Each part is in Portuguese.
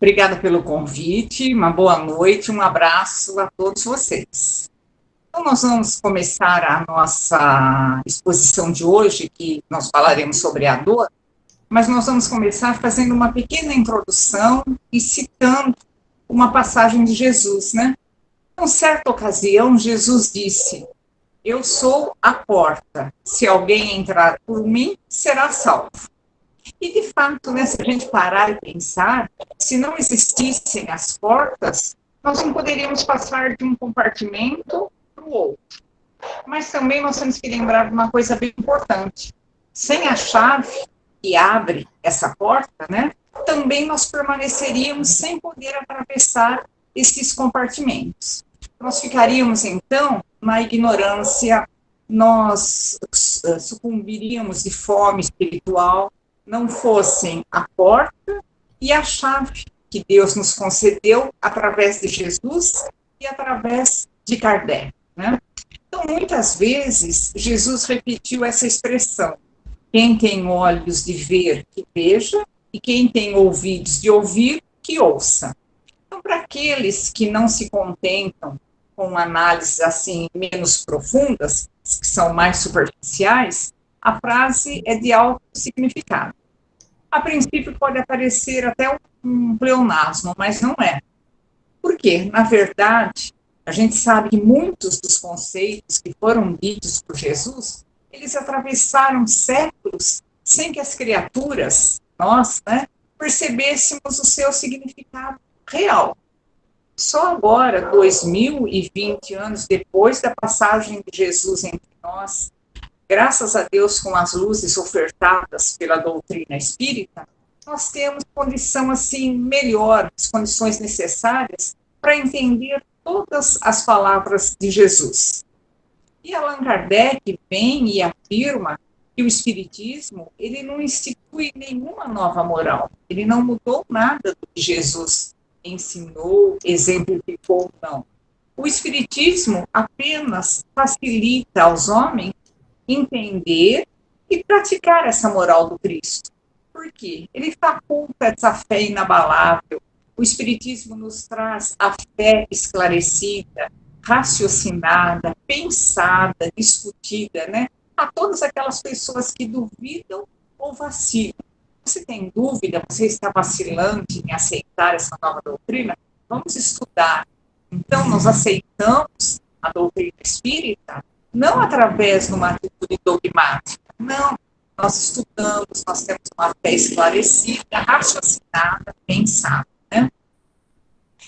Obrigada pelo convite, uma boa noite, um abraço a todos vocês. Então, nós vamos começar a nossa exposição de hoje, que nós falaremos sobre a dor, mas nós vamos começar fazendo uma pequena introdução e citando uma passagem de Jesus, né? Em certa ocasião, Jesus disse: Eu sou a porta, se alguém entrar por mim, será salvo. E, de fato, né, se a gente parar e pensar, se não existissem as portas, nós não poderíamos passar de um compartimento para o outro. Mas também nós temos que lembrar de uma coisa bem importante. Sem a chave que abre essa porta, né, também nós permaneceríamos sem poder atravessar esses compartimentos. Nós ficaríamos, então, na ignorância, nós sucumbiríamos de fome espiritual, não fossem a porta e a chave que Deus nos concedeu através de Jesus e através de Kardec, né? Então, muitas vezes, Jesus repetiu essa expressão: quem tem olhos de ver, que veja, e quem tem ouvidos de ouvir, que ouça. Então, para aqueles que não se contentam com análises assim menos profundas, que são mais superficiais, a frase é de alto significado. A princípio pode aparecer até um pleonasmo, mas não é. Por quê? Na verdade, a gente sabe que muitos dos conceitos que foram ditos por Jesus, eles atravessaram séculos sem que as criaturas, nós, né, percebêssemos o seu significado real. Só agora, 2020 anos depois da passagem de Jesus entre nós, graças a Deus, com as luzes ofertadas pela doutrina espírita, nós temos condição assim melhor, as condições necessárias para entender todas as palavras de Jesus. E Allan Kardec vem e afirma que o espiritismo, ele não institui nenhuma nova moral, ele não mudou nada do que Jesus ensinou, exemplificou, não. O espiritismo apenas facilita aos homens entender e praticar essa moral do Cristo. Por quê? Ele faculta essa fé inabalável. O Espiritismo nos traz a fé esclarecida, raciocinada, pensada, discutida, né? A todas aquelas pessoas que duvidam ou vacilam. Você tem dúvida, você está vacilante em aceitar essa nova doutrina? Vamos estudar. Então, nós aceitamos a doutrina espírita não através de uma atitude dogmática, não. Nós estudamos, nós temos uma fé esclarecida, raciocinada, pensada, né?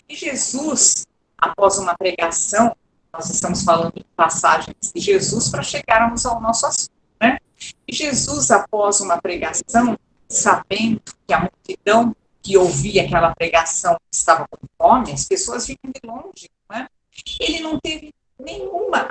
E Jesus, após uma pregação, nós estamos falando de passagens de Jesus para chegarmos ao nosso assunto, né? E Jesus, após uma pregação, sabendo que a multidão que ouvia aquela pregação estava com fome, as pessoas vinham de longe, né? Ele não teve nenhuma,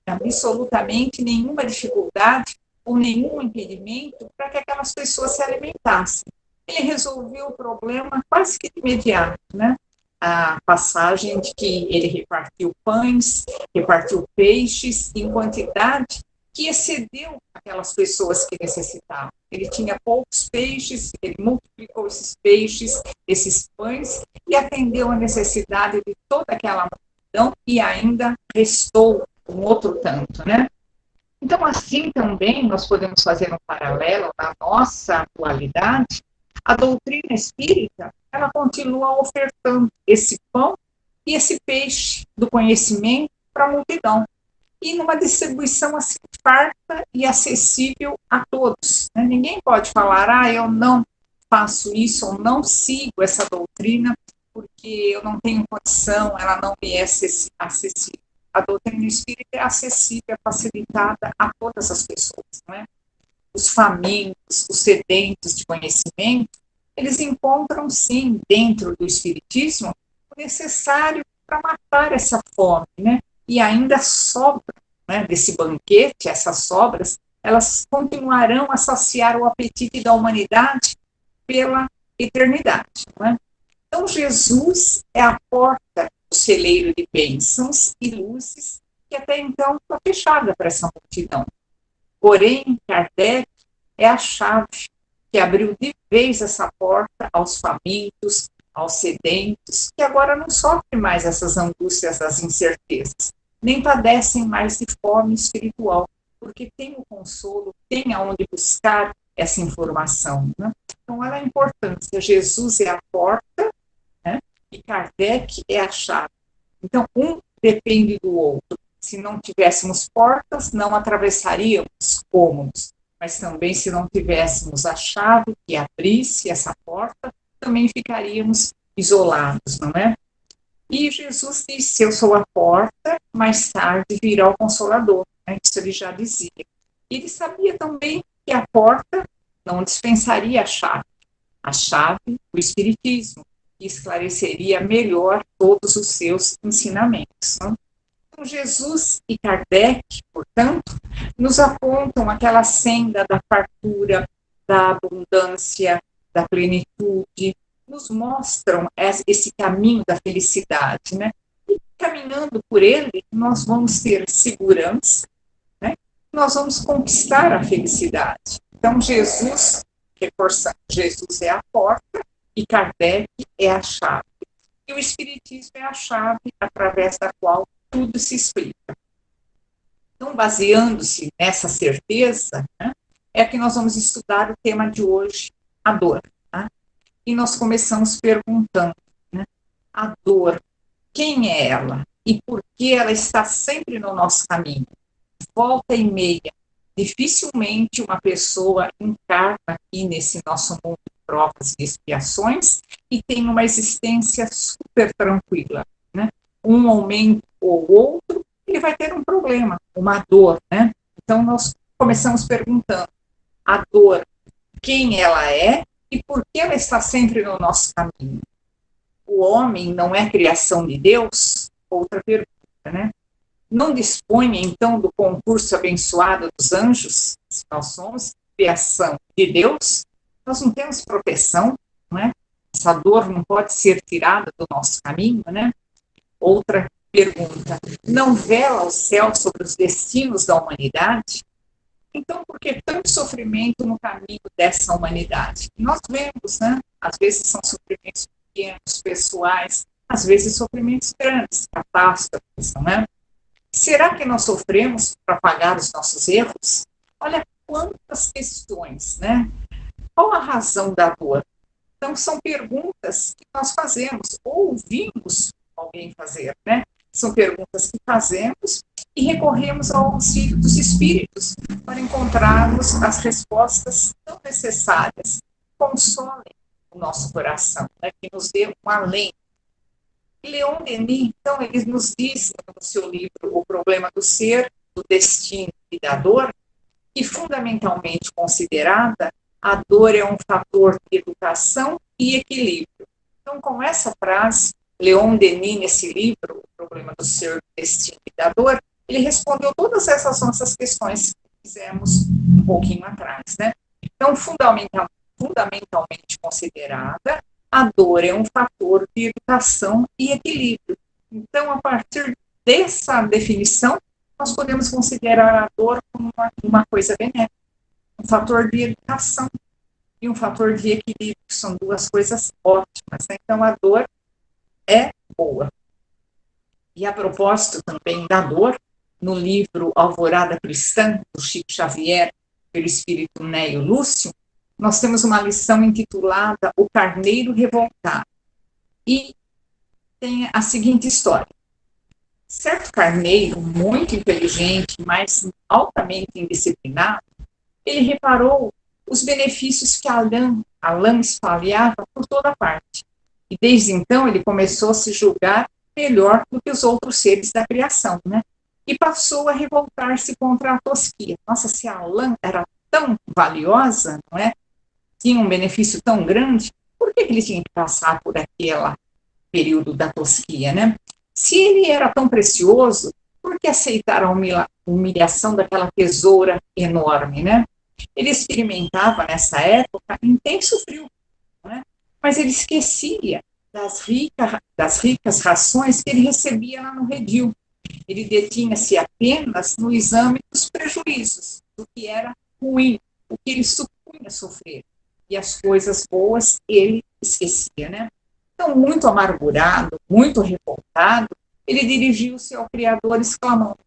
absolutamente nenhuma dificuldade ou nenhum impedimento para que aquelas pessoas se alimentassem. Ele resolveu o problema quase que de imediato, né? A passagem de que ele repartiu pães, repartiu peixes em quantidade que excedeu aquelas pessoas que necessitavam. Ele tinha poucos peixes, ele multiplicou esses peixes, esses pães, e atendeu a necessidade de toda aquela multidão, e ainda restou um outro tanto, né? Então, assim também, nós podemos fazer um paralelo na nossa atualidade. A doutrina espírita, ela continua ofertando esse pão e esse peixe do conhecimento para a multidão, e numa distribuição assim farta e acessível a todos, né? Ninguém pode falar, eu não faço isso, ou não sigo essa doutrina, porque eu não tenho condição, ela não me é acessível. A doutrina espírita é acessível, é facilitada a todas as pessoas, não é? Os famintos, os sedentos de conhecimento, eles encontram, sim, dentro do espiritismo, o necessário para matar essa fome, né? E ainda sobra, né, desse banquete, essas sobras, elas continuarão a saciar o apetite da humanidade pela eternidade, não é? Então, Jesus é a porta do celeiro de bênçãos e luzes que até então está fechada para essa multidão. Porém, Kardec é a chave que abriu de vez essa porta aos famintos, aos sedentos, que agora não sofrem mais essas angústias, essas incertezas, nem padecem mais de fome espiritual, porque tem o consolo, tem aonde buscar essa informação. Né? Então, olha a importância. Jesus é a porta, né? E Kardec é a chave. Então, um depende do outro. Se não tivéssemos portas, não atravessaríamos cômodos. Mas também, se não tivéssemos a chave que abrisse essa porta, também ficaríamos isolados, não é? E Jesus disse: eu sou a porta, mais tarde virá o Consolador. Né? Isso ele já dizia. Ele sabia também que a porta não dispensaria a chave, o Espiritismo, que esclareceria melhor todos os seus ensinamentos. Né? Então, Jesus e Kardec, portanto, nos apontam aquela senda da fartura, da abundância, da plenitude, nos mostram esse caminho da felicidade, né? E caminhando por ele, nós vamos ter segurança, né? Nós vamos conquistar a felicidade. Então, Jesus, reforçando, Jesus é a porta e Kardec é a chave. E o Espiritismo é a chave através da qual tudo se explica. Então, baseando-se nessa certeza, né, é que nós vamos estudar o tema de hoje, a dor. Tá? E nós começamos perguntando, né, a dor, quem é ela? E por que ela está sempre no nosso caminho? Volta e meia, dificilmente uma pessoa encarna aqui nesse nosso mundo de provas e expiações e tem uma existência super tranquila. Né? Um momento ou outro, ele vai ter um problema, uma dor. Né? Então, nós começamos perguntando, a dor, quem ela é e por que ela está sempre no nosso caminho? O homem não é criação de Deus? Outra pergunta, né? Não dispõe, então, do concurso abençoado dos anjos? Se nós somos criação de Deus, nós não temos proteção, não é? Essa dor não pode ser tirada do nosso caminho, né? Outra pergunta, não vela o céu sobre os destinos da humanidade? Então, por que tanto sofrimento no caminho dessa humanidade? Nós vemos, né? Às vezes são sofrimentos pequenos, pessoais, às vezes sofrimentos grandes, catástrofes, não é? Será que nós sofremos para pagar os nossos erros? Olha quantas questões, né? Qual a razão da dor? Então, são perguntas que nós fazemos, ou ouvimos alguém fazer, né? São perguntas que fazemos e recorremos ao auxílio dos espíritos para encontrarmos as respostas tão necessárias, consolem o nosso coração, né? Que nos dê um além. Leon Denis, então, ele nos diz no seu livro O Problema do Ser, do Destino e da Dor, que fundamentalmente considerada, a dor é um fator de educação e equilíbrio. Então, com essa frase, Leon Denis, nesse livro, O Problema do Ser, do Destino e da Dor, ele respondeu todas essas nossas questões que fizemos um pouquinho atrás, né? Então, fundamentalmente considerada, a dor é um fator de educação e equilíbrio. Então, a partir dessa definição, nós podemos considerar a dor como uma coisa benéfica, um fator de educação e um fator de equilíbrio, que são duas coisas ótimas. Né? Então, a dor é boa. E a propósito também da dor, no livro Alvorada Cristã, do Chico Xavier, pelo espírito Nélio Lúcio, nós temos uma lição intitulada O Carneiro Revoltado. E tem a seguinte história. Certo carneiro, muito inteligente, mas altamente indisciplinado, ele reparou os benefícios que a lã espalhava por toda parte. E desde então ele começou a se julgar melhor do que os outros seres da criação, né? E passou a revoltar-se contra a tosquia. Nossa, se a lã era tão valiosa, não é? Tinha um benefício tão grande, por que ele tinha que passar por aquele período da tosquia, né? Se ele era tão precioso, por que aceitar a humilhação daquela tesoura enorme, né? Ele experimentava, nessa época, intenso frio, né? Mas ele esquecia das ricas rações que ele recebia lá no redil. Ele detinha-se apenas no exame dos prejuízos, do que era ruim, o que ele supunha sofrer. e as coisas boas ele esquecia, né? Então, muito amargurado, muito revoltado, ele dirigiu-se ao Criador exclamando: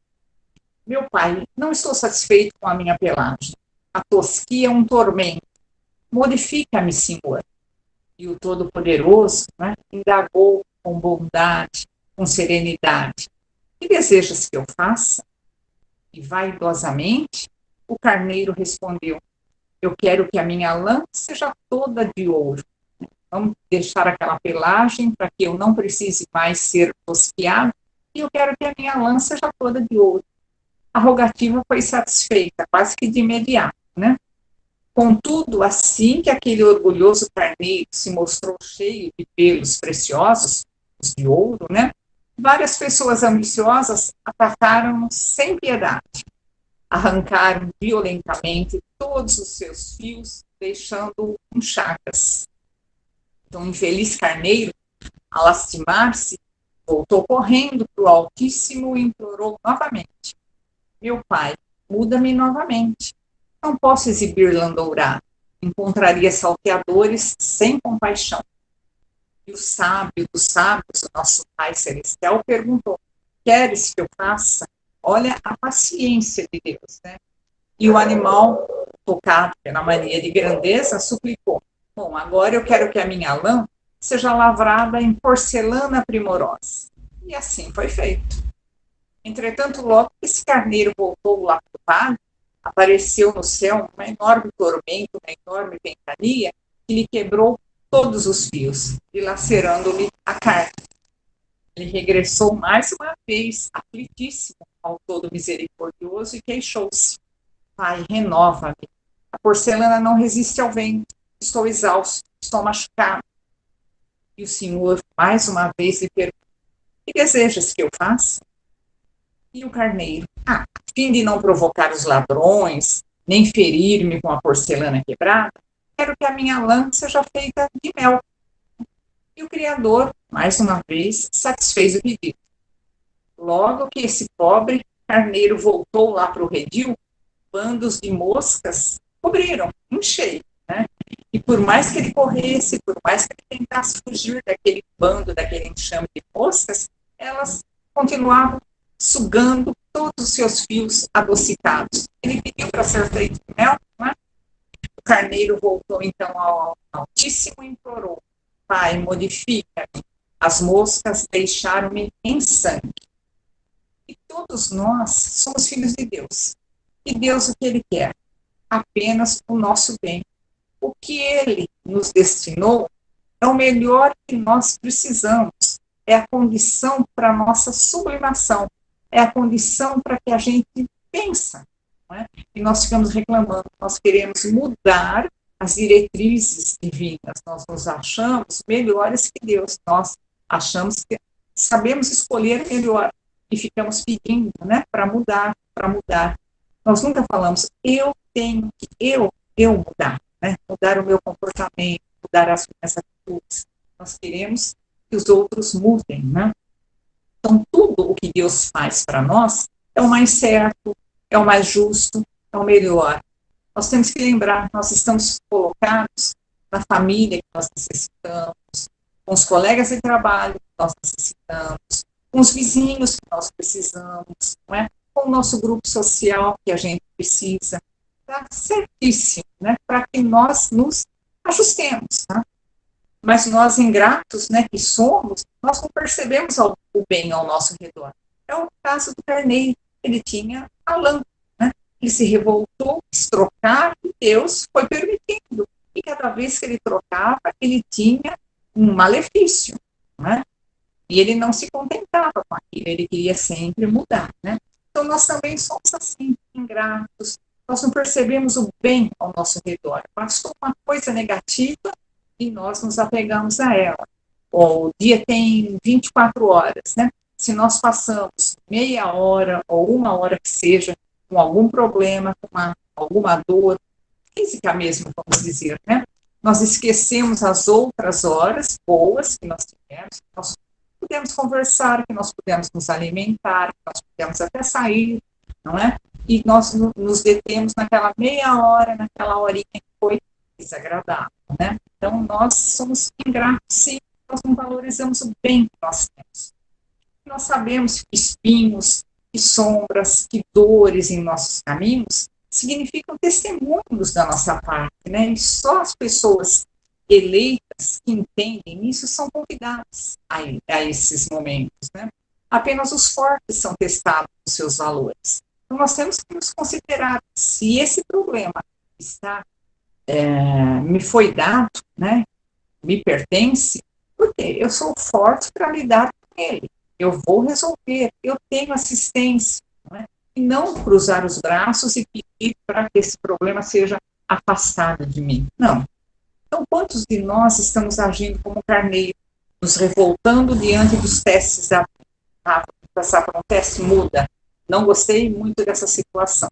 meu pai, não estou satisfeito com a minha pelagem. A tosquia é um tormento. Modifica-me, Senhor. E o Todo-Poderoso, né, indagou com bondade, com serenidade: que desejas que eu faça? E vaidosamente o carneiro respondeu: eu quero que a minha lã seja toda de ouro. Vamos deixar aquela pelagem para que eu não precise mais ser tosquiado, e eu quero que a minha lã seja toda de ouro. A rogativa foi satisfeita, quase que de imediato, né? Contudo, assim que aquele orgulhoso carneiro se mostrou cheio de pelos preciosos, os de ouro, né? Várias pessoas ambiciosas atacaram-no sem piedade. Arrancaram violentamente todos os seus fios, deixando-o em chagas. Então, o infeliz carneiro, a lastimar-se, voltou correndo para o Altíssimo e implorou novamente: meu pai, muda-me novamente. Não posso exibir lã dourada. Encontraria salteadores sem compaixão. E o sábio dos sábios, o nosso Pai Celestial, perguntou: queres que eu faça? Olha a paciência de Deus, né? E o animal, tocado pela mania de grandeza, suplicou: bom, agora eu quero que a minha lã seja lavrada em porcelana primorosa. E assim foi feito. Entretanto, logo que esse carneiro voltou lá para o vale, apareceu no céu uma enorme tormenta, uma enorme ventania, que lhe quebrou todos os fios, dilacerando-lhe a carne. Ele regressou mais uma vez, aflitíssimo, ao Todo Misericordioso, e queixou-se: pai, renova-me. A porcelana não resiste ao vento. Estou exausto, estou machucado. E o Senhor, mais uma vez, lhe perguntou: que desejas que eu faça? E o carneiro: a fim de não provocar os ladrões, nem ferir-me com a porcelana quebrada, quero que a minha lã seja feita de mel. E o Criador, mais uma vez, satisfez o pedido. Logo que esse pobre carneiro voltou lá para o redil, bandos de moscas cobriram, em cheio, né? E por mais que ele corresse, por mais que ele tentasse fugir daquele bando, daquele enxame de moscas, elas continuavam sugando todos os seus fios adocicados. Ele pediu para ser feito de mel, né? O carneiro voltou então ao Altíssimo e implorou: pai, modifica-me. As moscas deixaram-me em sangue. E todos nós somos filhos de Deus. E Deus, o que Ele quer? Apenas o nosso bem. O que Ele nos destinou é o melhor que nós precisamos. É a condição para a nossa sublimação. É a condição para que a gente pensa. Não é? E nós ficamos reclamando. Nós queremos mudar as diretrizes divinas. Nós nos achamos melhores que Deus. Nós achamos que sabemos escolher melhor. E ficamos pedindo, né, para mudar, para mudar. Nós nunca falamos: eu tenho que eu mudar, né? Mudar o meu comportamento, mudar as minhas atitudes. Nós queremos que os outros mudem, né? Então, tudo o que Deus faz para nós é o mais certo, é o mais justo, é o melhor. Nós temos que lembrar, nós estamos colocados na família que nós necessitamos, com os colegas de trabalho que nós necessitamos, com os vizinhos que nós precisamos, não é? Com o nosso grupo social que a gente precisa. Está certíssimo, né? Para que nós nos ajustemos, tá? Mas nós, ingratos, né, que somos, nós não percebemos o bem ao nosso redor. É o caso do carneiro. Ele tinha a lã, né? Ele se revoltou, quis trocar, e Deus foi permitindo. E cada vez que ele trocava, ele tinha um malefício, né? E ele não se contentava com aquilo, ele queria sempre mudar, né? Então, nós também somos assim, ingratos. Nós não percebemos o bem ao nosso redor. Bastou uma coisa negativa e nós nos apegamos a ela. O dia tem 24 horas, né? Se nós passamos meia hora ou uma hora que seja com algum problema, com alguma dor, física mesmo, vamos dizer, né? Nós esquecemos as outras horas boas que nós tivemos, nós pudemos conversar, que nós pudemos nos alimentar, que nós pudemos até sair, não é? E nós nos detemos naquela meia hora, naquela horinha que foi desagradável, né? Então, nós somos ingratos se nós não valorizamos o bem que nós temos. Nós sabemos que espinhos, que sombras, que dores em nossos caminhos significam testemunhos da nossa parte, né? E só as pessoas eleitas que entendem isso são convidadas a esses momentos, né? Apenas os fortes são testados nos seus valores. Então, nós temos que nos considerar se esse problema está me foi dado, né? Me pertence, porque eu sou forte para lidar com ele. Eu vou resolver, eu tenho assistência, não é? E não cruzar os braços e pedir para que esse problema seja afastado de mim. Não. Então, quantos de nós estamos agindo como carneiro, nos revoltando diante dos testes da passar por um teste, muda. Não gostei muito dessa situação.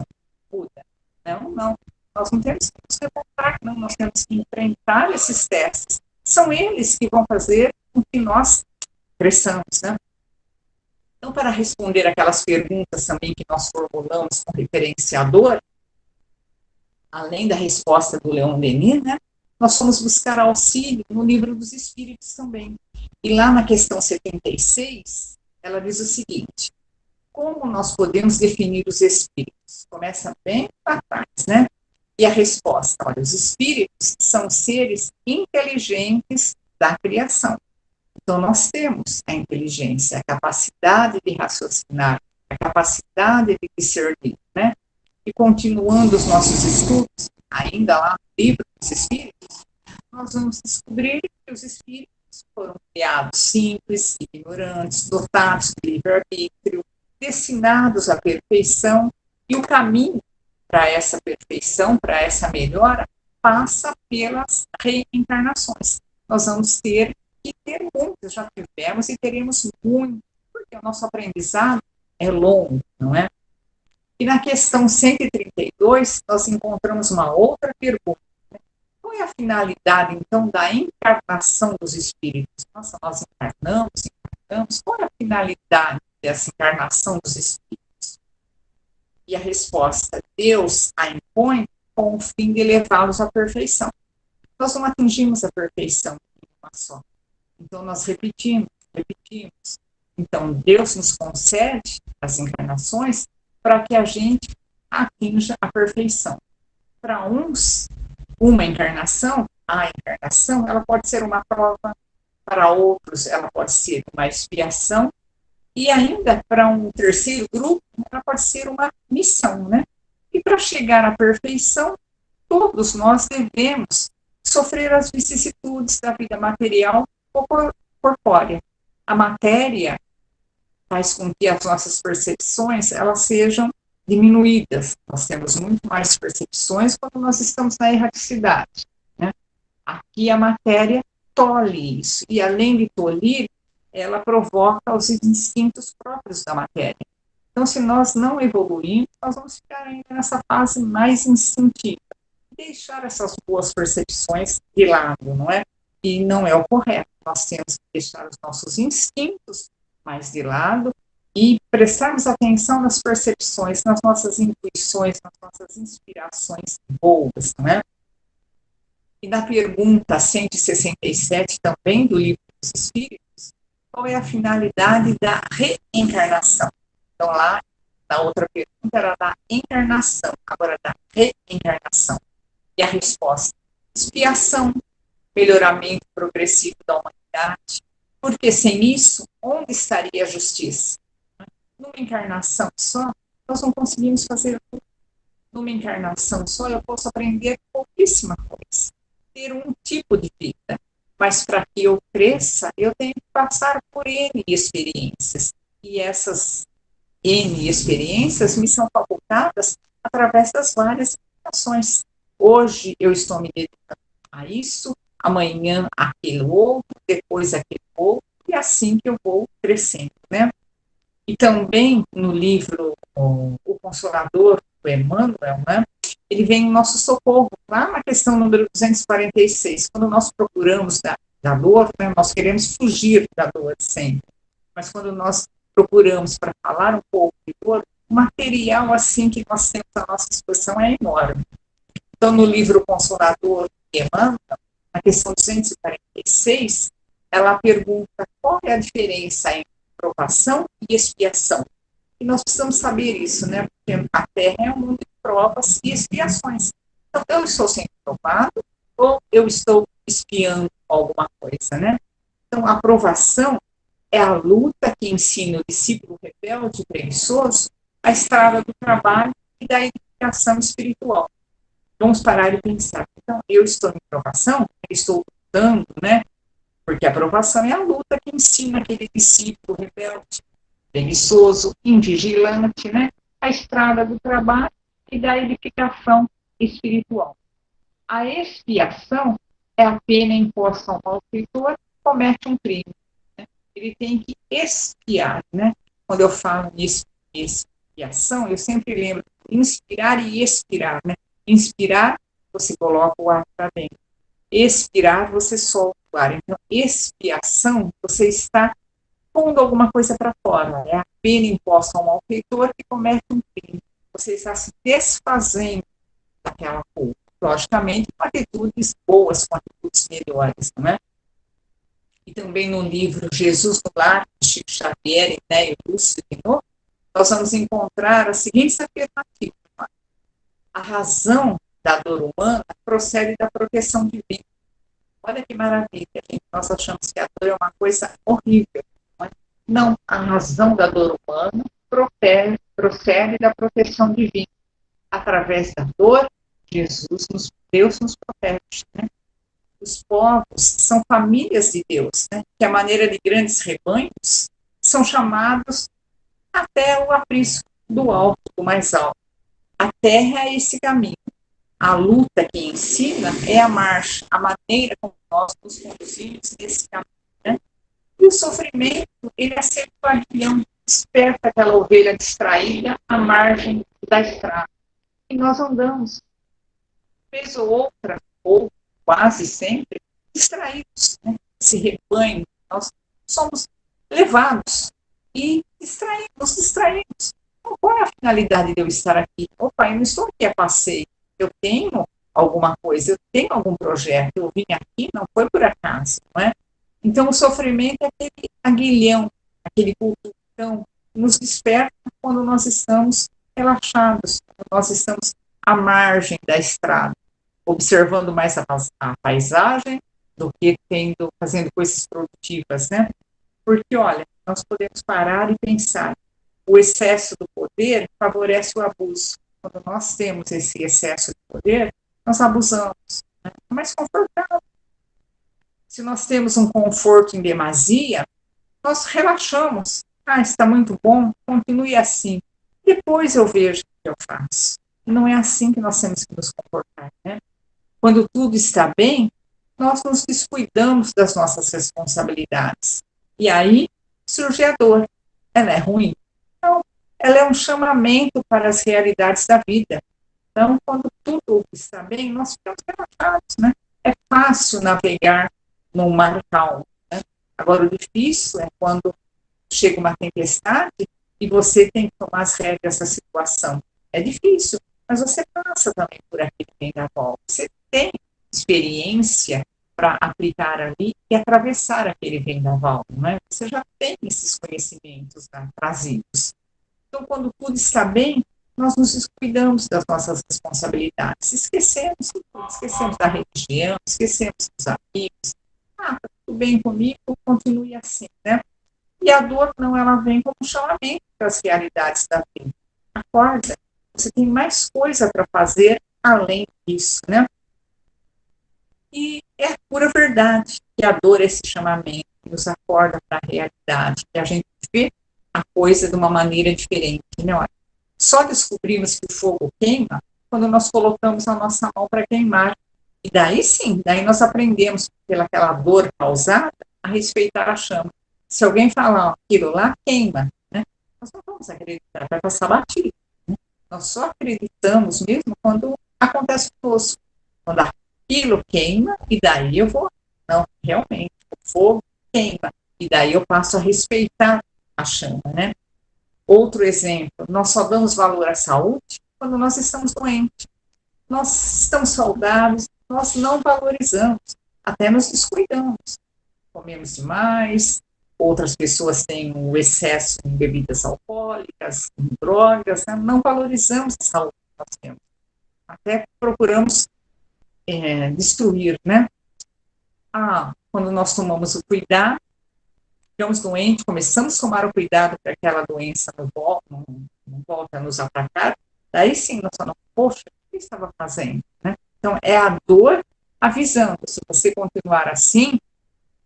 Muda. Não. Nós não temos que nos revoltar, não. Nós temos que enfrentar esses testes. São eles que vão fazer com que nós cresçamos, né? Então, para responder aquelas perguntas também que nós formulamos com referenciador, além da resposta do Leon Denis, né, nós fomos buscar auxílio no Livro dos Espíritos também. E lá na questão 76, ela diz o seguinte: como nós podemos definir os espíritos? Começa bem lá atrás, né? E a resposta, olha, os espíritos são seres inteligentes da criação. Então, nós temos a inteligência, a capacidade de raciocinar, a capacidade de discernir, né? E continuando os nossos estudos, ainda lá no Livro dos Espíritos, nós vamos descobrir que os espíritos foram criados simples, ignorantes, dotados de livre-arbítrio, destinados à perfeição, e o caminho para essa perfeição, para essa melhora, passa pelas reencarnações. Nós vamos ter que ter muitas, já tivemos e teremos muito, porque o nosso aprendizado é longo, não é? E na questão 132, nós encontramos uma outra pergunta. Qual é a finalidade, então, da encarnação dos espíritos? Nossa, nós encarnamos. Qual é a finalidade dessa encarnação dos espíritos? E a resposta: Deus a impõe com o fim de levá-los à perfeição. Nós não atingimos a perfeição em uma só. Então, nós repetimos. Então, Deus nos concede as encarnações para que a gente atinja a perfeição. Para uns, a encarnação, ela pode ser uma prova, para outros, ela pode ser uma expiação, e ainda para um terceiro grupo, ela pode ser uma missão, né? E para chegar à perfeição, todos nós devemos sofrer as vicissitudes da vida material ou corpórea. A matéria faz com que as nossas percepções elas sejam diminuídas. Nós temos muito mais percepções quando nós estamos na erraticidade, né? Aqui a matéria tolhe isso, e além de tolir, ela provoca os instintos próprios da matéria. Então, se nós não evoluirmos, nós vamos ficar ainda nessa fase mais instintiva. Deixar essas boas percepções de lado, não é? E não é o correto. Nós temos que deixar os nossos instintos mais de lado e prestarmos atenção nas percepções, nas nossas intuições, nas nossas inspirações boas, não é? E na pergunta 167 também do Livro dos Espíritos, qual é a finalidade da reencarnação? Então lá, na outra pergunta era da encarnação, agora da reencarnação. E a resposta: expiação, melhoramento progressivo da humanidade, porque sem isso, onde estaria a justiça? Numa encarnação só, nós não conseguimos fazer tudo. Numa encarnação só, eu posso aprender pouquíssima coisa, ter um tipo de vida, mas para que eu cresça, eu tenho que passar por N experiências, e essas N experiências me são facultadas através das várias encarnações. Hoje eu estou me dedicando a isso, amanhã aquele outro, depois aquele outro, e assim que eu vou crescendo, né? E também no livro O Consolador, do Emmanuel, né, ele vem em nosso socorro, lá na questão número 246, quando nós procuramos da dor, né, nós queremos fugir da dor sempre, mas quando nós procuramos para falar um pouco de dor, o material assim que nós temos à nossa disposição é enorme. Então, no livro Consolador, Emmanuel, na questão 246, ela pergunta qual é a diferença entre provação e expiação. E nós precisamos saber isso, né? Porque a Terra é um mundo de provas e expiações. Então, eu estou sendo provado ou eu estou expiando alguma coisa, né? Então, a provação é a luta que ensina o discípulo rebelde e preguiçoso a estrada do trabalho e da edificação espiritual. Vamos parar e pensar. Então, eu estou em provação, eu estou lutando, né? Porque a provação é a luta que ensina aquele discípulo rebelde, preguiçoso, invigilante, né? A estrada do trabalho e da edificação espiritual. A expiação é a pena imposta ao malfeitor que comete um crime. Né? Ele tem que expiar, né? Quando eu falo nisso, expiação, eu sempre lembro inspirar e expirar, né? Inspirar, você coloca o ar para dentro. Expirar, você solta o ar. Então, expiação, você está pondo alguma coisa para fora. É a pena imposta ao malfeitor que comete um crime. Você está se desfazendo daquela culpa. Logicamente, com atitudes boas, com atitudes melhores, não é? E também no livro Jesus no Lar, de Chico Xavier, né, e Lúcio Guinot, nós vamos encontrar a seguinte afirmativa. A razão da dor humana procede da proteção divina. Olha que maravilha, gente. Nós achamos que a dor é uma coisa horrível. Não, é? Não, a razão da dor humana procede da proteção divina. Através da dor, Deus nos protege. Né? Os povos são famílias de Deus, né? Que, à maneira de grandes rebanhos, são chamados até o aprisco do alto, do mais alto. A terra é esse caminho. A luta que ensina é a marcha, a maneira como nós nos conduzimos nesse caminho. Né? E o sofrimento, ele é sempre o guardião, desperta aquela ovelha distraída à margem da estrada. E nós andamos, vez ou outra, ou quase sempre, distraídos. Né? Esse rebanho, nós somos levados e nos distraímos. Então, qual é a finalidade de eu estar aqui? Opa, eu não estou aqui a passeio. Eu tenho alguma coisa, eu tenho algum projeto, eu vim aqui, não foi por acaso, não é? Então, o sofrimento é aquele aguilhão, aquele culturão que nos desperta quando nós estamos relaxados, quando nós estamos à margem da estrada, observando mais a paisagem do que fazendo coisas produtivas, né? Porque, olha, nós podemos parar e pensar, o excesso do poder favorece o abuso. Quando nós temos esse excesso de poder, nós abusamos. Né? É mais confortável. Se nós temos um conforto em demasia, nós relaxamos. Ah, está muito bom, continue assim. Depois eu vejo o que eu faço. E não é assim que nós temos que nos comportar. Né? Quando tudo está bem, nós nos descuidamos das nossas responsabilidades. E aí surge a dor. Ela é ruim? Não. Ela é um chamamento para as realidades da vida. Então, quando tudo está bem, nós ficamos relaxados, né? É fácil navegar num mar calmo. Né? Agora, o difícil é quando chega uma tempestade e você tem que tomar as rédeas dessa situação. É difícil, mas você passa também por aquele vendaval. Você tem experiência para aplicar ali e atravessar aquele vendaval, não é? Você já tem esses conhecimentos, né, trazidos. Então, quando tudo está bem, nós nos descuidamos das nossas responsabilidades. Esquecemos da religião, esquecemos dos amigos. Ah, tá tudo bem comigo, continue assim, né? E a dor, não, ela vem como um chamamento para as realidades da vida. Acorda, você tem mais coisa para fazer além disso, né? E é a pura verdade que a dor é esse chamamento, que nos acorda para a realidade, que a gente vê a coisa de uma maneira diferente. Né? Olha, só descobrimos que o fogo queima quando nós colocamos a nossa mão para queimar. E daí sim, daí nós aprendemos, pelaquela dor causada, a respeitar a chama. Se alguém falar, ó, aquilo lá queima, né? Nós não vamos acreditar, vai passar batido. Né? Nós só acreditamos mesmo quando acontece conosco. Quando aquilo queima, e daí eu vou. Não, realmente, o fogo queima. E daí eu passo a respeitar a chama, né? Outro exemplo, nós só damos valor à saúde quando nós estamos doentes. Nós estamos saudáveis, nós não valorizamos, até nos descuidamos. Comemos demais, outras pessoas têm o excesso em bebidas alcoólicas, em drogas, né? Não valorizamos a saúde que nós temos. Até procuramos destruir, né? Quando nós tomamos o cuidado, ficamos doentes, começamos a tomar o cuidado para que aquela doença não volte a nos atacar, daí sim nós falamos, poxa, o que eu estava fazendo? Né? Então, é a dor avisando, se você continuar assim,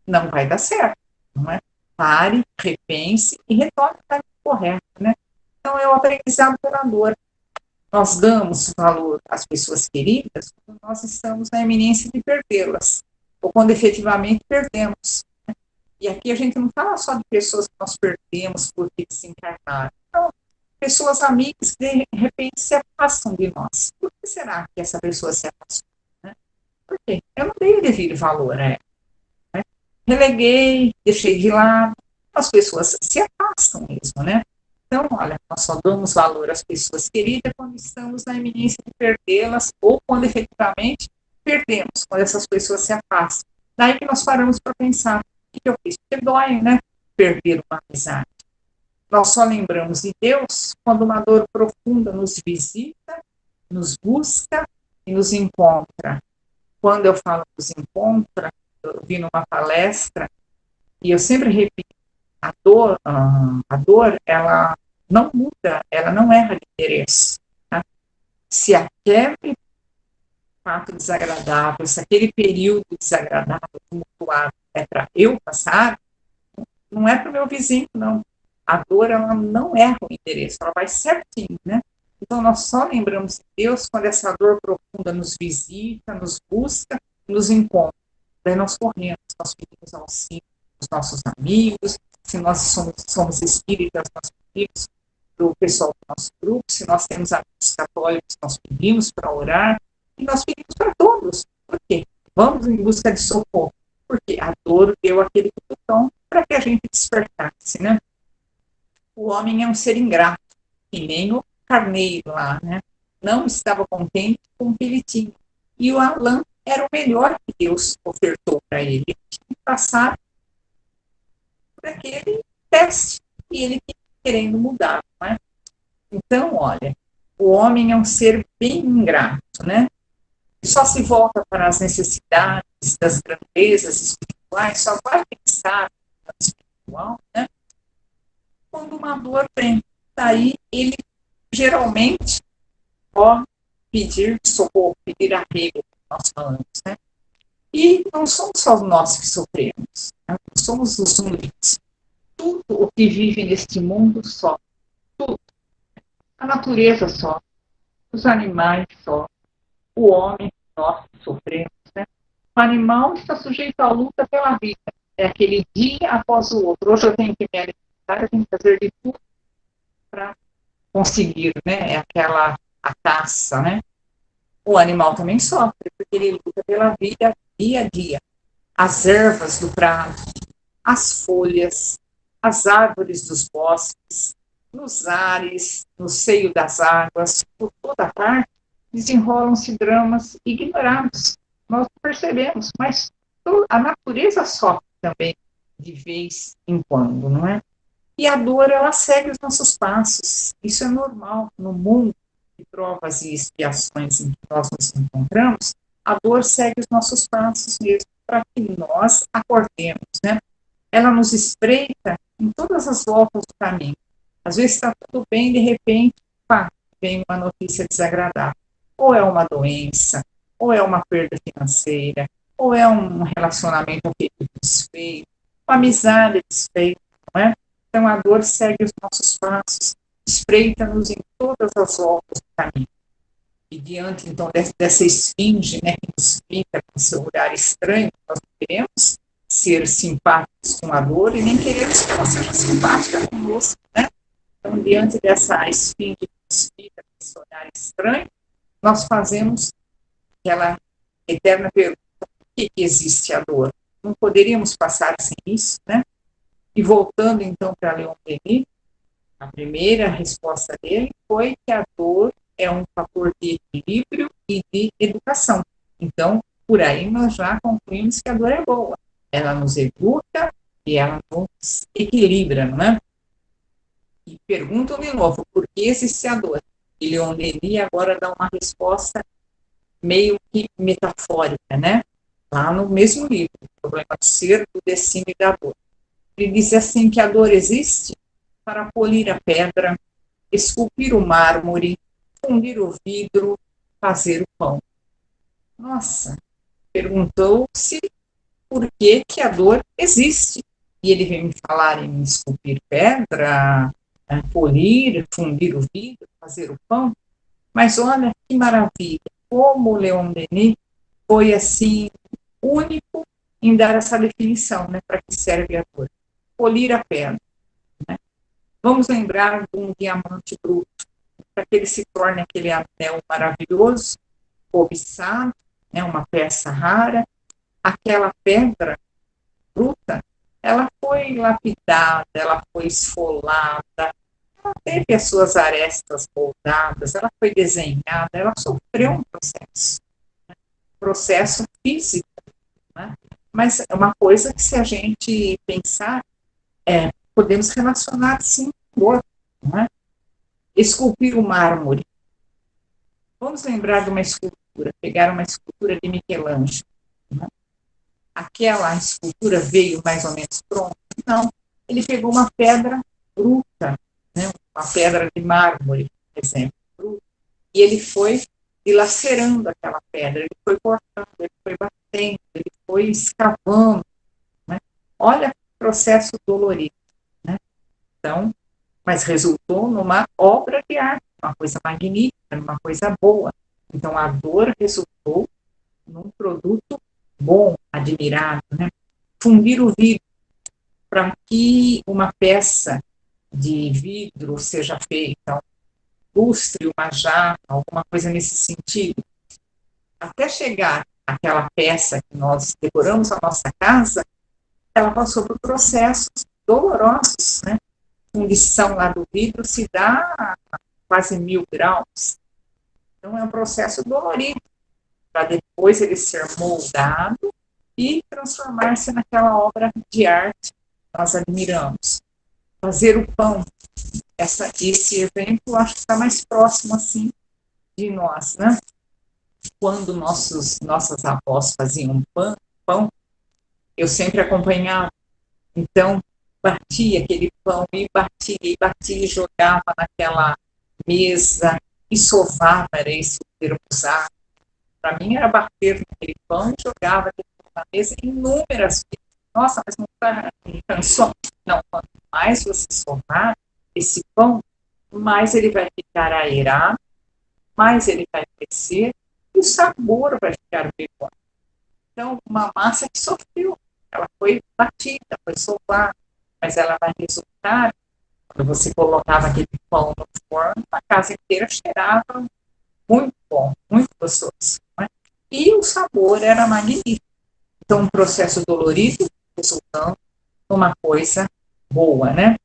não vai dar certo, não é? Pare, repense e retorne para o correto, né? Então, é o aprendizado pela dor. Nós damos valor às pessoas queridas quando nós estamos na iminência de perdê-las, ou quando efetivamente perdemos. E aqui a gente não fala só de pessoas que nós perdemos porque desencarnaram. Não, pessoas amigas que de repente se afastam de nós. Por que será que essa pessoa se afastou? Né? Por quê? Eu não dei o devido valor a ela. Né? Releguei, deixei de lado. As pessoas se afastam mesmo, né? Então, olha, nós só damos valor às pessoas queridas quando estamos na iminência de perdê-las ou quando efetivamente perdemos, quando essas pessoas se afastam. Daí que nós paramos para pensar, o que eu fiz? Porque dói, né? Perder uma amizade. Nós só lembramos de Deus quando uma dor profunda nos visita, nos busca e nos encontra. Quando eu falo nos encontra, eu vi numa palestra, e eu sempre repito, a dor, ela não muda, ela não erra de endereço. Tá? Se aquele fato desagradável, se aquele período desagradável, tumultuado, é para eu passar, não é para o meu vizinho, não. A dor, ela não erra o endereço, ela vai certinho, né? Então, nós só lembramos de Deus quando essa dor profunda nos visita, nos busca, nos encontra. Daí nós corremos, nós pedimos auxílio dos nossos amigos, se nós somos espíritas, nós pedimos para o pessoal do nosso grupo, se nós temos amigos católicos, nós pedimos para orar, e nós pedimos para todos. Por quê? Vamos em busca de socorro, porque a dor deu aquele cutucão para que a gente despertasse, né? O homem é um ser ingrato, e nem o carneiro lá, né? Não estava contente com o que ele tinha. E o Alain era o melhor que Deus ofertou para ele. Ele tinha que passar por aquele teste, e ele querendo mudar, não é? Então, olha, o homem é um ser bem ingrato, né? Só se volta para as necessidades das grandezas espirituais, só vai pensar no espiritual, né? Quando uma dor vem. Daí ele geralmente pode pedir socorro, pedir arrego, como nós falamos, né? E não somos só nós que sofremos, né? Somos os únicos. Tudo o que vive neste mundo sofre, tudo. A natureza sofre, os animais sofrem, o homem, nós sofremos, né? O animal está sujeito à luta pela vida. É aquele dia após o outro. Hoje eu tenho que me alimentar, eu tenho que fazer de tudo para conseguir, né? É aquela a caça, né? O animal também sofre, porque ele luta pela vida dia a dia. As ervas do prado, as folhas, as árvores dos bosques, nos ares, no seio das águas, por toda parte, desenrolam-se dramas ignorados. Nós percebemos, mas a natureza sofre também de vez em quando, não é? E a dor, ela segue os nossos passos. Isso é normal no mundo de provas e expiações em que nós nos encontramos. A dor segue os nossos passos mesmo, para que nós acordemos, né? Ela nos espreita em todas as voltas do caminho. Às vezes está tudo bem, de repente, pá, vem uma notícia desagradável. Ou é uma doença, ou é uma perda financeira, ou é um relacionamento desfeito, uma amizade desfeita, não é? Então a dor segue os nossos passos, espreita-nos em todas as voltas do caminho. E diante, então, dessa esfinge, né, que nos fica com seu olhar estranho, nós não queremos ser simpáticos com a dor e nem queremos que ela seja simpática conosco, né? Então, diante dessa esfinge que nos fica com esse olhar estranho, nós fazemos aquela eterna pergunta: por que existe a dor? Não poderíamos passar sem isso, né? E voltando, então, para Leon Denis, a primeira resposta dele foi que a dor é um fator de equilíbrio e de educação. Então, Por aí nós já concluímos que a dor é boa. Ela nos educa e ela nos equilibra, não é? E perguntam de novo, por que existe a dor? E Leon Denis agora dá uma resposta meio que metafórica, né? Lá no mesmo livro, O Problema do Ser, do Destino e da Dor. Ele diz assim que a dor existe para polir a pedra, esculpir o mármore, fundir o vidro, fazer o pão. Nossa, perguntou-se por que, que a dor existe. E ele vem me falar em esculpir pedra, polir, fundir o vidro, fazer o pão. Mas olha que maravilha, como o Leon Denis foi assim único em dar essa definição, né, para que serve a dor. Polir a pedra. Né? Vamos lembrar de um diamante bruto, para que ele se torne aquele anel maravilhoso, cobiçado, né, uma peça rara. Aquela pedra bruta, ela foi lapidada, ela foi esfolada, ela teve as suas arestas moldadas, ela foi desenhada, ela sofreu um processo físico, né? Mas é uma coisa que, se a gente pensar, podemos relacionar sim com o outro, né? Esculpir o mármore. Vamos lembrar de uma escultura, pegar uma escultura de Michelangelo. Né? Aquela escultura veio mais ou menos pronta? Não. Ele pegou uma pedra bruta, né? Uma pedra de mármore, por exemplo, bruta, e ele foi dilacerando aquela pedra, ele foi cortando, ele foi batendo, ele foi escavando. Né? Olha o processo dolorido. Né? Então, mas resultou numa obra de arte, uma coisa magnífica, uma coisa boa. Então, a dor resultou num produto bom, admirável. Né? Fundir o vidro para que uma peça de vidro seja feita, um lustre, uma jarra, alguma coisa nesse sentido. Até chegar àquela peça que nós decoramos a nossa casa, ela passou por processos dolorosos, né? A fundição lá do vidro se dá a quase 1000 graus. Então, é um processo dolorido, para depois ele ser moldado e transformar-se naquela obra de arte que nós admiramos. Fazer o pão, esse exemplo acho que está mais próximo assim de nós, né? Quando nossas avós faziam pão, eu sempre acompanhava. Então, batia aquele pão e batia e jogava naquela mesa, e sovava, era esse o termo usado. Para mim era bater naquele pão e jogava aquele pão na mesa inúmeras vezes. Nossa, mas não cansou? Não, quanto mais você sovar esse pão, mais ele vai ficar aerado, mais ele vai crescer e o sabor vai ficar melhor. Então, uma massa que sofreu, ela foi batida, foi sovada, mas ela vai resultar, quando você colocava aquele pão no forno, a casa inteira cheirava muito bom, muito gostoso. Né? E o sabor era magnífico. Então, um processo dolorido resultando numa coisa boa, né?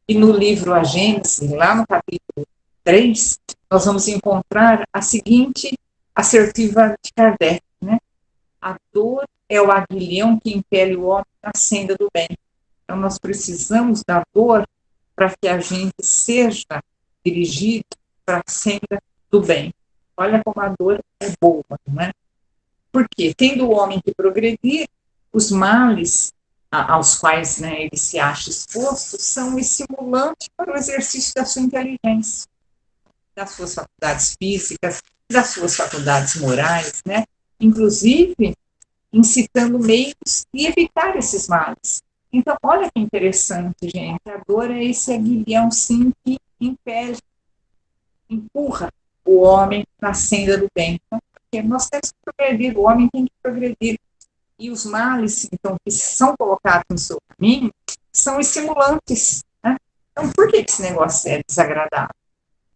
E no livro A Gênese, lá no capítulo 3, nós vamos encontrar a seguinte assertiva de Kardec, né? A dor é o aguilhão que impele o homem na senda do bem. Então, nós precisamos da dor para que a gente seja dirigido para a senda do bem. Olha como a dor é boa, não é? Porque, tendo o homem que progredir, os males aos quais, né, ele se acha exposto são um estimulante para o exercício da sua inteligência, das suas faculdades físicas, das suas faculdades morais, né? Inclusive incitando meios de evitar esses males. Então, olha que interessante, gente. A dor é esse aguilhão, sim, que impele, empurra o homem na senda do bem. Então, porque nós temos que progredir, o homem tem que progredir. E os males, então, que são colocados no seu caminho, são estimulantes. Né? Então, por que esse negócio é desagradável?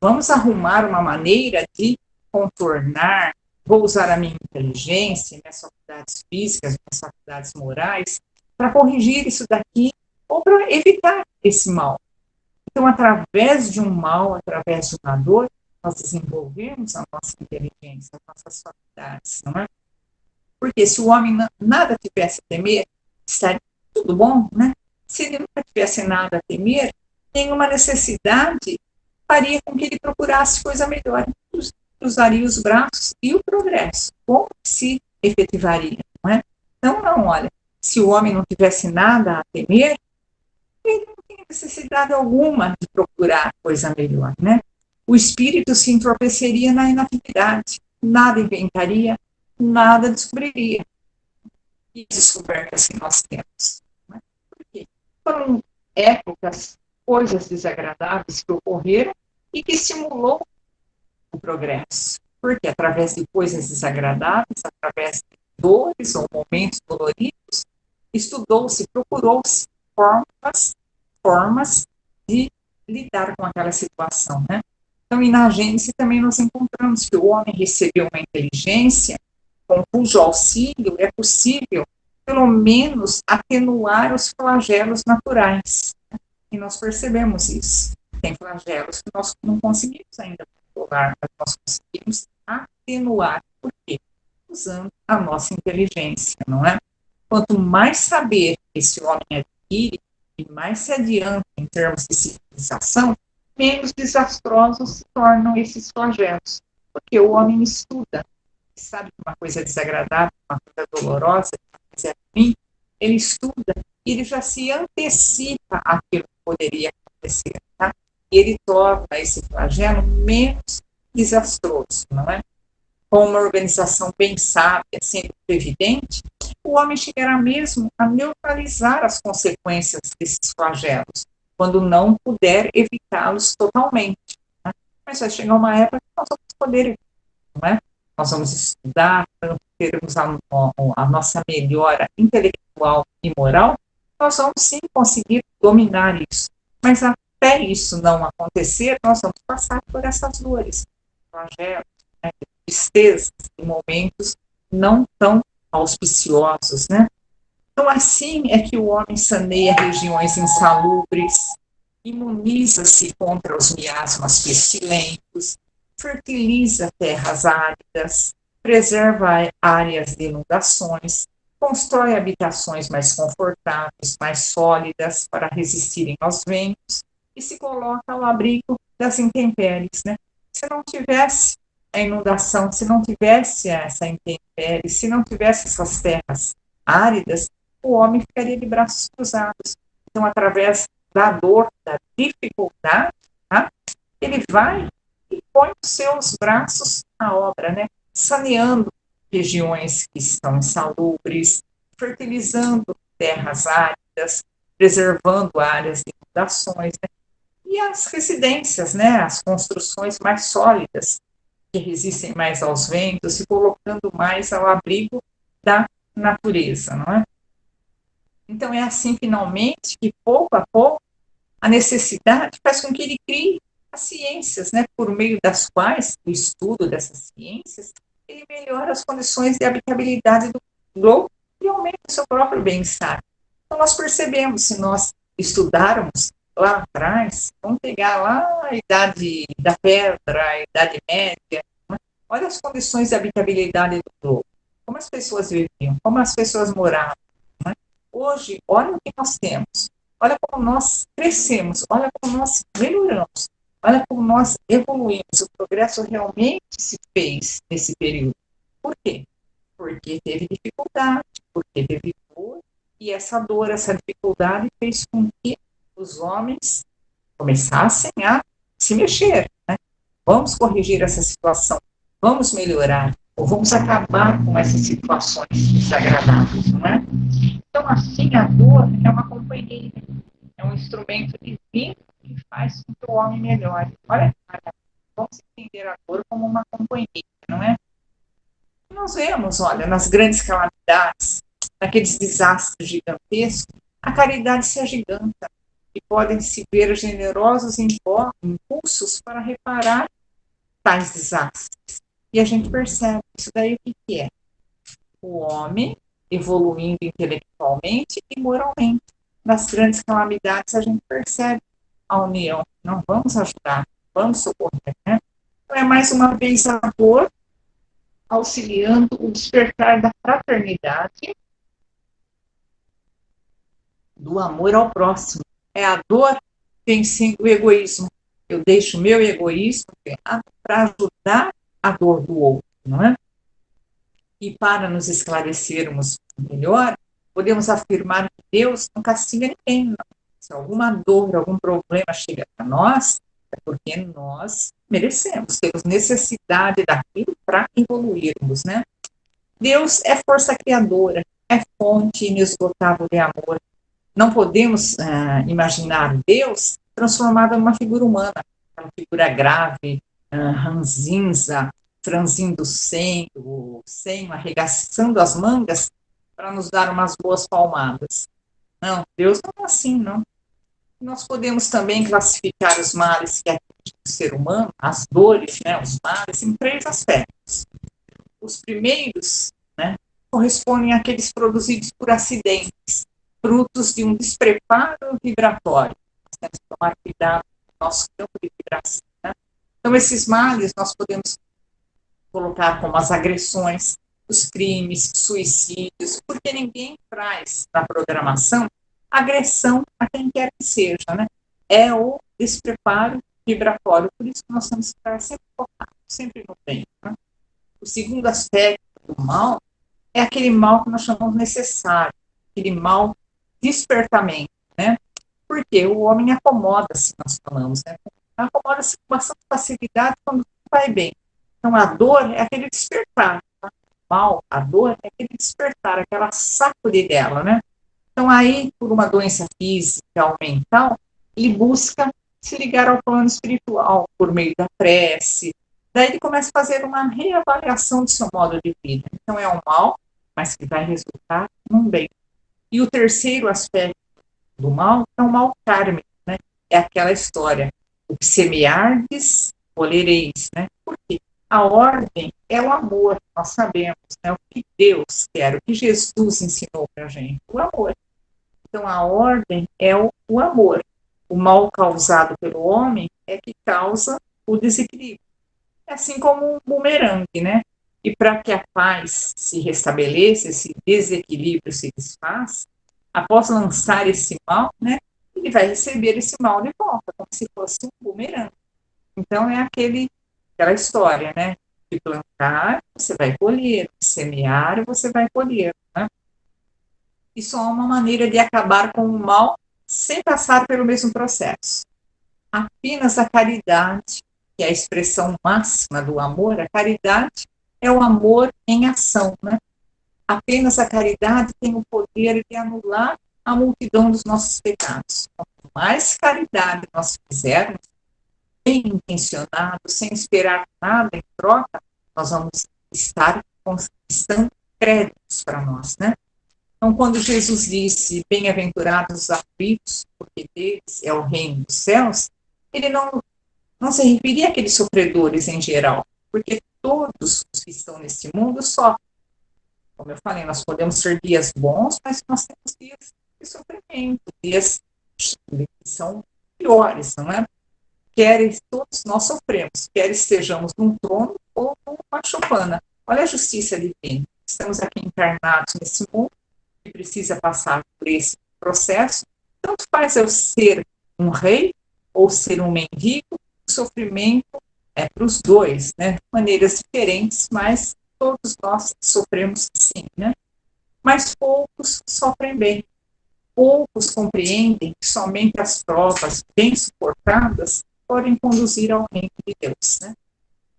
Vamos arrumar uma maneira de contornar, vou usar a minha inteligência, minhas faculdades físicas, minhas faculdades morais, para corrigir isso daqui ou para evitar esse mal. Então, através de um mal, através de uma dor, nós desenvolvemos a nossa inteligência, as nossas faculdades, não é? Porque se o homem nada tivesse a temer, estaria tudo bom, né? Se ele nunca tivesse nada a temer, nenhuma necessidade faria com que ele procurasse coisa melhor. Cruzaria os braços e o progresso, como se efetivaria, não é? Então, não, olha, se o homem não tivesse nada a temer, ele não tem necessidade alguma de procurar coisa melhor, né? O espírito se entorpeceria na inatividade, nada inventaria, nada descobriria. E descobertas que nós temos. Né? Por quê? Foram épocas, coisas desagradáveis que ocorreram e que estimulou o progresso. Porque através de coisas desagradáveis, através de dores ou momentos doloridos, estudou-se, procurou-se formas de lidar com aquela situação, né? Então, e na Gênesis também nós encontramos que o homem recebeu uma inteligência com cujo auxílio é possível, pelo menos, atenuar os flagelos naturais. Né? E nós percebemos isso. Tem flagelos que nós não conseguimos ainda controlar, mas nós conseguimos atenuar. Por quê? Usando a nossa inteligência, não é? Quanto mais saber esse homem adquire, e mais se adianta em termos de civilização, menos desastrosos se tornam esses flagelos. Porque o homem estuda, sabe que uma coisa é desagradável, uma coisa dolorosa, uma coisa é ruim, ele estuda e ele já se antecipa àquilo que poderia acontecer. Tá? E ele torna esse flagelo menos desastroso, não é? Com uma organização bem sábia, sendo previdente, o homem chegará mesmo a neutralizar as consequências desses flagelos, quando não puder evitá-los totalmente. Né? Mas vai chegar uma época que nós vamos poder evitar, não é? Nós vamos estudar, termos a nossa melhora intelectual e moral, nós vamos sim conseguir dominar isso. Mas até isso não acontecer, nós vamos passar por essas dores, flagelos, né, tristezas em momentos não tão auspiciosos, né? Então, assim é que o homem saneia regiões insalubres, imuniza-se contra os miasmas pestilentos, fertiliza terras áridas, preserva áreas de inundações, constrói habitações mais confortáveis, mais sólidas para resistirem aos ventos e se coloca ao abrigo das intempéries, né? Se não tivesse a inundação, se não tivesse essa intempérie, se não tivesse essas terras áridas, o homem ficaria de braços cruzados. Então, através da dor, da dificuldade, tá? Ele vai e põe os seus braços à obra, né? Saneando regiões que estão insalubres, fertilizando terras áridas, preservando áreas de inundações, né? E as residências, né? As construções mais sólidas, que resistem mais aos ventos, se colocando mais ao abrigo da natureza, não é? Então, é assim, finalmente, que pouco a pouco, a necessidade faz com que ele crie as ciências, né, por meio das quais, o estudo dessas ciências, ele melhora as condições de habitabilidade do globo e aumenta o seu próprio bem-estar. Então, nós percebemos, se nós estudarmos lá atrás, vamos pegar lá a Idade da Pedra, a Idade Média, né? Olha as condições de habitabilidade do globo, como as pessoas viviam, como as pessoas moravam. Né? Hoje, olha o que nós temos, olha como nós crescemos, olha como nós melhoramos, olha como nós evoluímos, o progresso realmente se fez nesse período. Por quê? Porque teve dificuldade, porque teve dor, e essa dor, essa dificuldade fez com que os homens começassem a se mexer, né? Vamos corrigir essa situação, vamos melhorar, ou vamos acabar com essas situações desagradáveis, não é? Então, assim, a dor é uma companheira, é um instrumento divino que faz com que o homem melhore. Olha, vamos entender a dor como uma companheira, não é? E nós vemos, olha, nas grandes calamidades, naqueles desastres gigantescos, a caridade se agiganta e podem se ver generosos impulsos para reparar tais desastres. E a gente percebe isso daí, o que é? O homem evoluindo intelectualmente e moralmente. Nas grandes calamidades a gente percebe a união. Não vamos ajudar, vamos socorrer, né? Então é mais uma vez a dor auxiliando o despertar da fraternidade, do amor ao próximo. É a dor vencendo o egoísmo. Eu deixo o meu egoísmo para ajudar a dor do outro, não é? E para nos esclarecermos melhor, podemos afirmar que Deus não castiga ninguém. Não. Se alguma dor, algum problema chega para nós, é porque nós merecemos, temos necessidade daquilo para evoluirmos, né? Deus é força criadora, é fonte inesgotável de amor. Não podemos imaginar Deus transformado numa figura humana, uma figura grave, ranzinza, franzindo o senho, arregaçando as mangas para nos dar umas boas palmadas. Não, Deus não é assim, não. Nós podemos também classificar os males que atingem o ser humano, as dores, né, os males, em três aspectos. Os primeiros, né, correspondem àqueles produzidos por acidentes, frutos de um despreparo vibratório. Nós temos que tomar cuidado com o nosso campo de vibração. Né? Então, esses males nós podemos colocar como as agressões, os crimes, suicídios, porque ninguém traz na programação agressão a quem quer que seja, né? É o despreparo vibratório, por isso que nós temos que estar sempre focados, sempre no bem. Né? O segundo aspecto do mal é aquele mal que nós chamamos necessário, aquele mal despertamento, né? Porque o homem acomoda-se, nós falamos, né? Acomoda-se com bastante facilidade quando tudo vai bem. Então, a dor é aquele despertar. Tá? O mal, a dor é aquele despertar, aquela sacudidela, né? Então, aí, por uma doença física ou mental, ele busca se ligar ao plano espiritual por meio da prece. Daí ele começa a fazer uma reavaliação do seu modo de vida. Então, é um mal, mas que vai resultar num bem. E o terceiro aspecto do mal é o mal kármico, né? É aquela história, o que semeardes, colhereis, né? Por quê? A ordem é o amor, nós sabemos, né? O que Deus quer, o que Jesus ensinou para a gente, o amor. Então, a ordem é o amor. O mal causado pelo homem é que causa o desequilíbrio. É assim como um bumerangue, né? E para que a paz se restabeleça, esse desequilíbrio se desfaz, após lançar esse mal, né? Ele vai receber esse mal de volta, como se fosse um bumerangue. Então, é aquela história, né? De plantar, você vai colher, de semear, você vai colher, né? Isso é uma maneira de acabar com o mal sem passar pelo mesmo processo. Apenas a caridade, que é a expressão máxima do amor, a caridade é o amor em ação, né? Apenas a caridade tem o poder de anular a multidão dos nossos pecados. Quanto mais caridade nós fizermos, bem intencionado, sem esperar nada em troca, nós vamos estar conquistando créditos para nós, né? Então, quando Jesus disse, bem-aventurados os aflitos, porque deles é o reino dos céus, ele não se referia àqueles sofredores em geral, porque todos os que estão nesse mundo sofrem. Como eu falei, nós podemos ser dias bons, mas nós temos dias de sofrimento, dias que são piores, não é? Quer todos nós sofremos, quer estejamos num trono ou numa choupana. Olha a justiça divina. Estamos aqui encarnados nesse mundo, que precisa passar por esse processo, tanto faz eu ser um rei ou ser um mendigo, o sofrimento é para os dois, né? De maneiras diferentes, mas todos nós sofremos sim, né? Mas poucos sofrem bem. Poucos compreendem que somente as provas bem suportadas podem conduzir ao reino de Deus, né?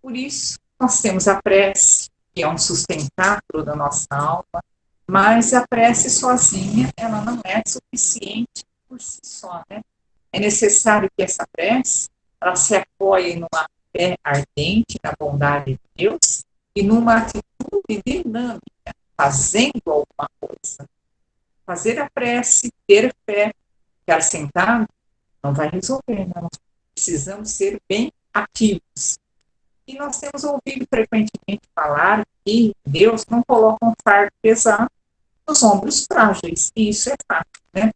Por isso, nós temos a prece, que é um sustentáculo da nossa alma, mas a prece sozinha, ela não é suficiente por si só, né? É necessário que essa prece, ela se apoie numa fé ardente na bondade de Deus e numa atitude dinâmica, fazendo alguma coisa. Fazer a prece, ter fé, ficar sentado, não vai resolver, não. Nós precisamos ser bem ativos. E nós temos ouvido frequentemente falar que Deus não coloca um fardo pesado nos ombros frágeis, e isso é fato, né?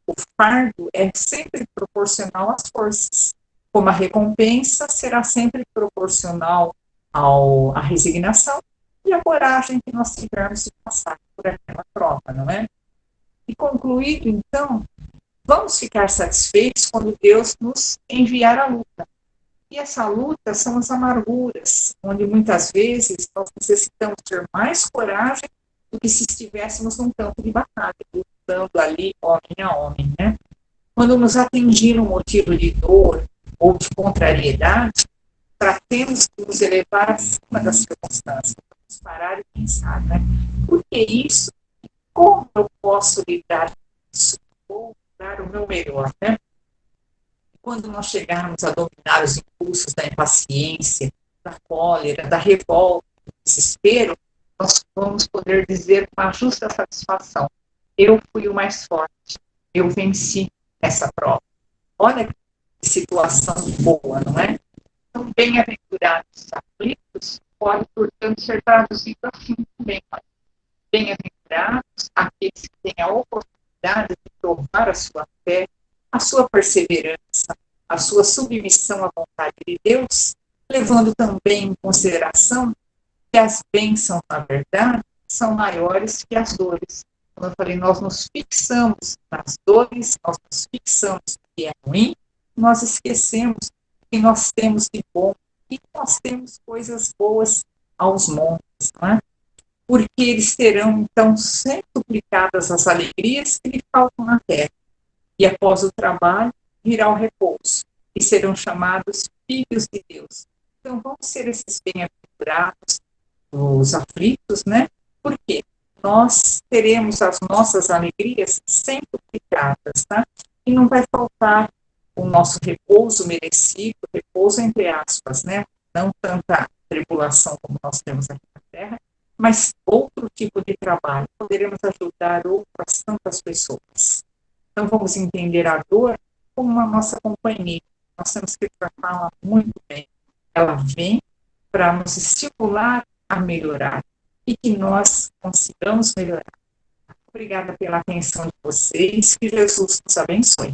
O fardo é sempre proporcional às forças, como a recompensa será sempre proporcional à resignação, e a coragem que nós tivermos de passar por aquela prova, não é? E concluído, então, vamos ficar satisfeitos quando Deus nos enviar a luta. E essa luta são as amarguras, onde muitas vezes nós necessitamos ter mais coragem do que se estivéssemos num campo de batalha, lutando ali homem a homem, né? Quando nos atingir um motivo de dor ou de contrariedade, tratemos de nos elevar acima das circunstâncias, vamos parar e pensar, né? Por que isso? Como eu posso lidar com isso? Vou dar o meu melhor, né? Quando nós chegarmos a dominar os impulsos da impaciência, da cólera, da revolta, do desespero, nós vamos poder dizer com a justa satisfação: eu fui o mais forte, eu venci essa prova. Olha que situação boa, não é? Então, bem-aventurados os aflitos pode, portanto, ser traduzido assim também. Bem-aventurados aqueles que têm a oportunidade de provar a sua fé, a sua perseverança, a sua submissão à vontade de Deus, levando também em consideração que as bênçãos, na verdade, são maiores que as dores. Como eu falei, nós nos fixamos nas dores, nós nos fixamos no que é ruim, nós esquecemos que nós temos de bom e que nós temos coisas boas aos montes, não é? Porque eles terão, então, centuplicadas as alegrias que lhe faltam na terra. E após o trabalho, virá o repouso, e serão chamados filhos de Deus. Então, vão ser esses bem-aventurados, os aflitos, né? Porque nós teremos as nossas alegrias centuplicadas, tá? E não vai faltar o nosso repouso merecido, repouso entre aspas, né? Não tanta tribulação como nós temos aqui na Terra, mas outro tipo de trabalho. Poderemos ajudar outras tantas pessoas. Então, vamos entender a dor como uma nossa companhia. Nós temos que tratá-la muito bem. Ela vem para nos estimular a melhorar e que nós consigamos melhorar. Obrigada pela atenção de vocês. Que Jesus nos abençoe.